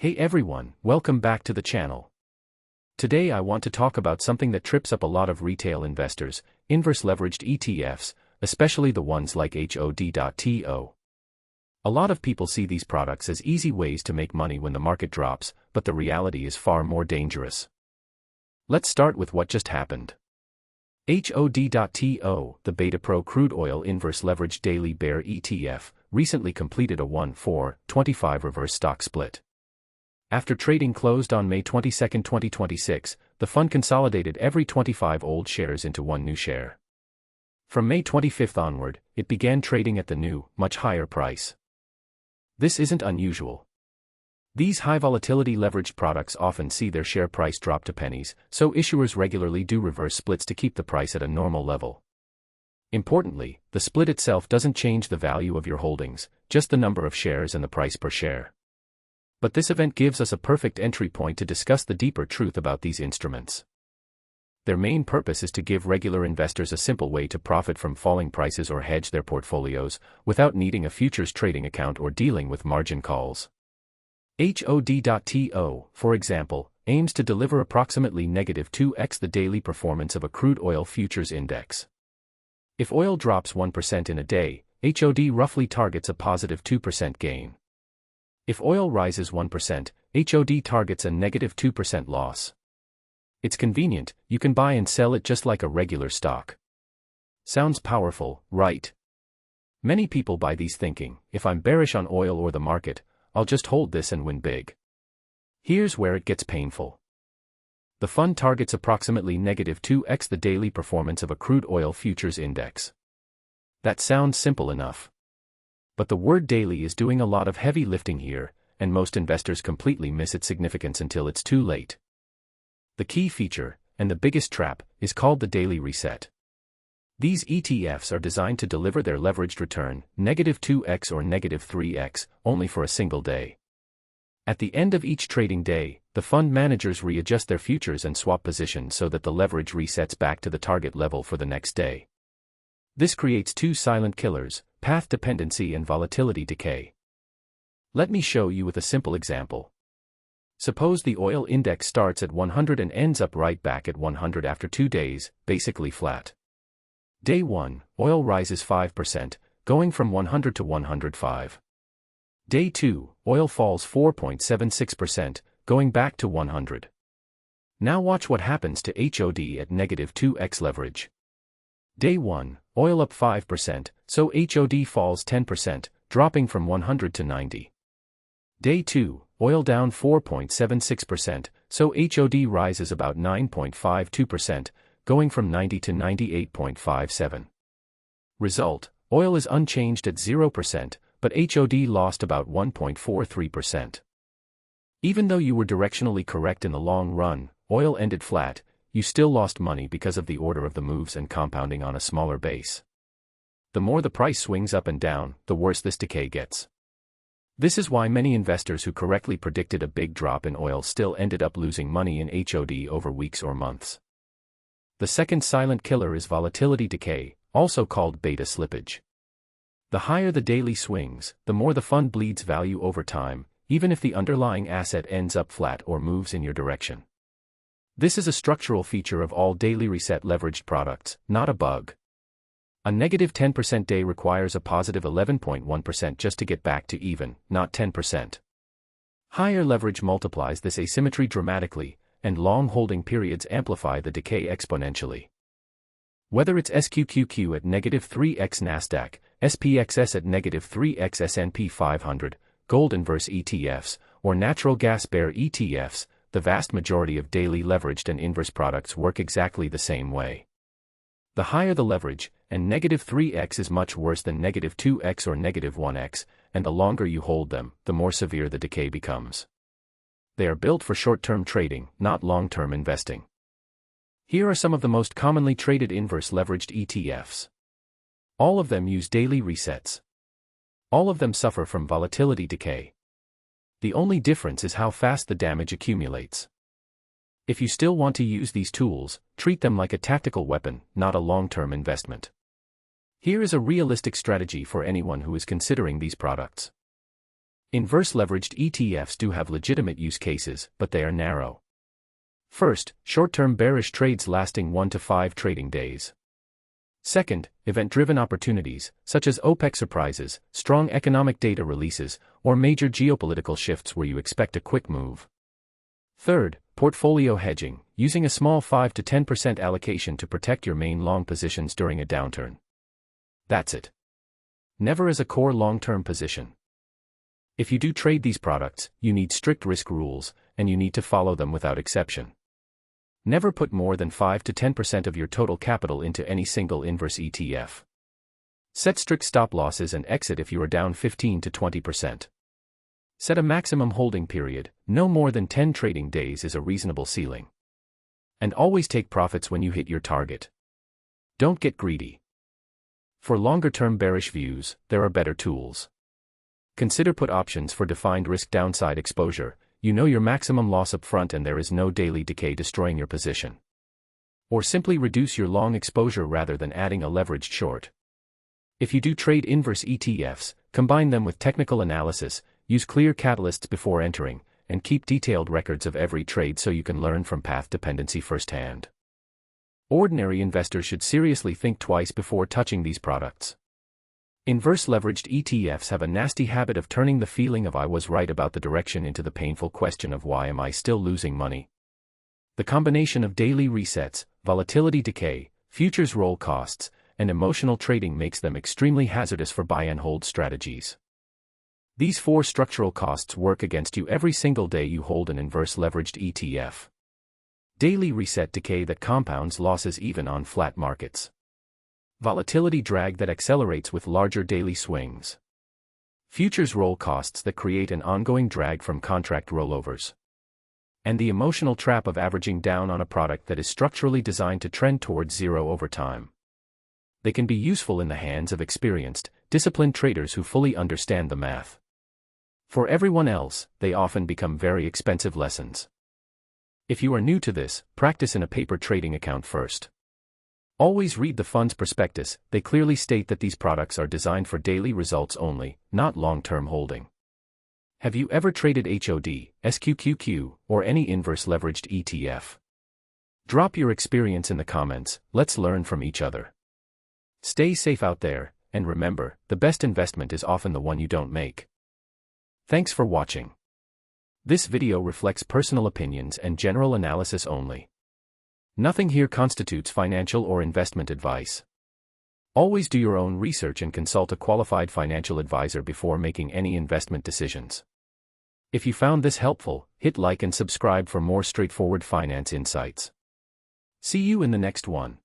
Hey everyone, welcome back to the channel. Today I want to talk about something that trips up a lot of retail investors, inverse leveraged ETFs, especially the ones like HOD.TO. A lot of people see these products as easy ways to make money when the market drops, but the reality is far more dangerous. Let's start with what just happened. HOD.TO, the Beta Pro crude oil inverse leveraged daily bear ETF, recently completed a 1-4-25 reverse stock split. After trading closed on May 22, 2026, the fund consolidated every 25 old shares into one new share. From May 25 onward, it began trading at the new, much higher price. This isn't unusual. These high-volatility leveraged products often see their share price drop to pennies, so issuers regularly do reverse splits to keep the price at a normal level. Importantly, the split itself doesn't change the value of your holdings, just the number of shares and the price per share. But this event gives us a perfect entry point to discuss the deeper truth about these instruments. Their main purpose is to give regular investors a simple way to profit from falling prices or hedge their portfolios, without needing a futures trading account or dealing with margin calls. HOD.TO, for example, aims to deliver approximately -2x the daily performance of a crude oil futures index. If oil drops 1% in a day, HOD roughly targets a positive 2% gain. If oil rises 1%, HOD targets a -2% loss. It's convenient, you can buy and sell it just like a regular stock. Sounds powerful, right? Many people buy these thinking, if I'm bearish on oil or the market, I'll just hold this and win big. Here's where it gets painful. The fund targets approximately -2x the daily performance of a crude oil futures index. That sounds simple enough. But the word daily is doing a lot of heavy lifting here, and most investors completely miss its significance until it's too late. The key feature, and the biggest trap, is called the daily reset. These ETFs are designed to deliver their leveraged return, -2x or -3x, only for a single day. At the end of each trading day, the fund managers readjust their futures and swap positions so that the leverage resets back to the target level for the next day. This creates two silent killers: path dependency and volatility decay. Let me show you with a simple example. Suppose the oil index starts at 100 and ends up right back at 100 after 2 days, basically flat. Day 1, oil rises 5%, going from 100 to 105. Day 2, oil falls 4.76%, going back to 100. Now watch what happens to HOD at -2x leverage. Day 1, oil up 5%, so HOD falls 10%, dropping from 100 to 90. Day 2, oil down 4.76%, so HOD rises about 9.52%, going from 90 to 98.57. Result, oil is unchanged at 0%, but HOD lost about 1.43%. Even though you were directionally correct in the long run, oil ended flat, you still lost money because of the order of the moves and compounding on a smaller base. The more the price swings up and down, the worse this decay gets. This is why many investors who correctly predicted a big drop in oil still ended up losing money in HOD over weeks or months. The second silent killer is volatility decay, also called beta slippage. The higher the daily swings, the more the fund bleeds value over time, even if the underlying asset ends up flat or moves in your direction. This is a structural feature of all daily reset leveraged products, not a bug. A -10% day requires a positive 11.1% just to get back to even, not 10%. Higher leverage multiplies this asymmetry dramatically, and long holding periods amplify the decay exponentially. Whether it's SQQQ at -3x Nasdaq, SPXS at -3x S&P 500, gold inverse ETFs, or natural gas bear ETFs, the vast majority of daily leveraged and inverse products work exactly the same way. The higher the leverage, and -3x is much worse than -2x or -1x, and the longer you hold them, the more severe the decay becomes. They are built for short-term trading, not long-term investing. Here are some of the most commonly traded inverse leveraged ETFs. All of them use daily resets. All of them suffer from volatility decay. The only difference is how fast the damage accumulates. If you still want to use these tools, treat them like a tactical weapon, not a long-term investment. Here is a realistic strategy for anyone who is considering these products. Inverse leveraged ETFs do have legitimate use cases, but they are narrow. First, short-term bearish trades lasting 1 to 5 trading days. Second, event-driven opportunities, such as OPEC surprises, strong economic data releases, or major geopolitical shifts where you expect a quick move. Third, portfolio hedging, using a small 5 to 10% allocation to protect your main long positions during a downturn. That's it. Never as a core long-term position. If you do trade these products, you need strict risk rules, and you need to follow them without exception. Never put more than 5 to 10% of your total capital into any single inverse ETF. Set strict stop losses and exit if you are down 15 to 20%. Set a maximum holding period, no more than 10 trading days is a reasonable ceiling. And always take profits when you hit your target. Don't get greedy. For longer-term bearish views, there are better tools. Consider put options for defined risk downside exposure. You know your maximum loss up front and there is no daily decay destroying your position. Or simply reduce your long exposure rather than adding a leveraged short. If you do trade inverse ETFs, combine them with technical analysis, use clear catalysts before entering, and keep detailed records of every trade so you can learn from path dependency firsthand. Ordinary investors should seriously think twice before touching these products. Inverse leveraged ETFs have a nasty habit of turning the feeling of I was right about the direction into the painful question of why am I still losing money. The combination of daily resets, volatility decay, futures roll costs, and emotional trading makes them extremely hazardous for buy and hold strategies. These 4 structural costs work against you every single day you hold an inverse leveraged ETF. Daily reset decay that compounds losses even on flat markets. Volatility drag that accelerates with larger daily swings. Futures roll costs that create an ongoing drag from contract rollovers. And the emotional trap of averaging down on a product that is structurally designed to trend towards zero over time. They can be useful in the hands of experienced, disciplined traders who fully understand the math. For everyone else, they often become very expensive lessons. If you are new to this, practice in a paper trading account first. Always read the fund's prospectus. They clearly state that these products are designed for daily results only, not long-term holding. Have you ever traded HOD, SQQQ, or any inverse leveraged ETF? Drop your experience in the comments, let's learn from each other. Stay safe out there, and remember, the best investment is often the one you don't make. Thanks for watching. This video reflects personal opinions and general analysis only. Nothing here constitutes financial or investment advice. Always do your own research and consult a qualified financial advisor before making any investment decisions. If you found this helpful, hit like and subscribe for more straightforward finance insights. See you in the next one.